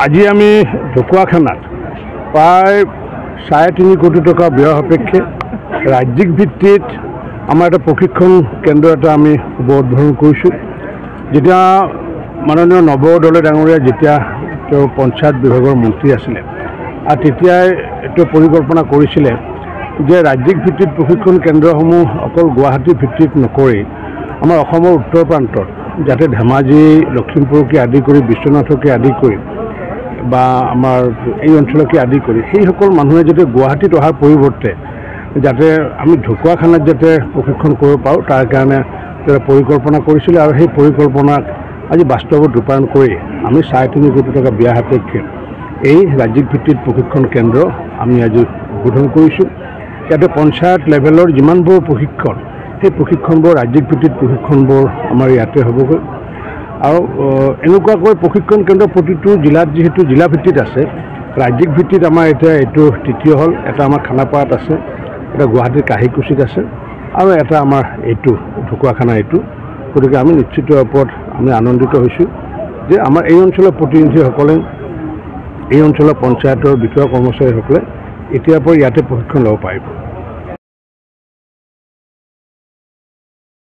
আজি আমি ঢকুৱাখানাত প্ৰায় ৩.৫ কোটি টকা ব্যয় সাপেক্ষে ৰাজ্যিক ভিত্তিত আমাৰ এটা প্ৰশিক্ষণ কেন্দ্ৰ এটা আমি শুভ উদ্বোধন কৰিছোঁ। যেতিয়া মাননীয় নৱ দলে ডাঙৰীয়া যেতিয়া তেওঁ পঞ্চায়ত বিভাগৰ মন্ত্ৰী আছিলে আৰু তেতিয়াই এইটো পৰিকল্পনা কৰিছিলে যে ৰাজ্যিক ভিত্তিত প্ৰশিক্ষণ কেন্দ্ৰসমূহ অকল গুৱাহাটী ভিত্তিত নকৰি আমাৰ অসমৰ উত্তৰ প্ৰান্তত যাতে ধেমাজি লখিমপুৰকে আদি কৰি বিশ্বনাথকে আদি কৰি বা আমাৰ এই অঞ্চলকে আদি কৰি সেইসকল মানুহে যাতে গুৱাহাটীত অহাৰ পৰিৱৰ্তে যাতে আমি ঢকুৱাখানাত যাতে প্ৰশিক্ষণ কৰিব পাৰোঁ তাৰ কাৰণে তেওঁ পৰিকল্পনা কৰিছিলে আৰু সেই পৰিকল্পনাক আজি বাস্তৱত ৰূপায়ণ কৰি আমি ৩.৫ কোটি টকা ব্যয় সাপেক্ষে এই ৰাজ্যিক ভিত্তিত প্ৰশিক্ষণ কেন্দ্ৰ আমি আজি উদ্বোধন কৰিছোঁ। ইয়াতে পঞ্চায়ত লেভেলৰ যিমানবোৰ প্ৰশিক্ষণ সেই প্ৰশিক্ষণবোৰ ৰাজ্যিক ভিত্তিত প্ৰশিক্ষণবোৰ আমাৰ ইয়াতে হ'বগৈ আৰু এনেকুৱাকৈ প্ৰশিক্ষণ কেন্দ্ৰ প্ৰতিটো জিলাত যিহেতু জিলা ভিত্তিত আছে ৰাজ্যিক ভিত্তিত আমাৰ এতিয়া এইটো তৃতীয় হ'ল। এটা আমাৰ খানাপাৰাত আছে, এটা গুৱাহাটীৰ কাহিকুছিত আছে আৰু এটা আমাৰ এইটো ঢকুৱাখানা এইটো। গতিকে আমি নিশ্চিত ওপৰত আমি আনন্দিত হৈছোঁ যে আমাৰ এই অঞ্চলৰ প্ৰতিনিধিসকলে এই অঞ্চলৰ পঞ্চায়তৰ বিষয়া কৰ্মচাৰীসকলে এতিয়াৰ পৰা ইয়াতে প্ৰশিক্ষণ ল'ব পাৰিব।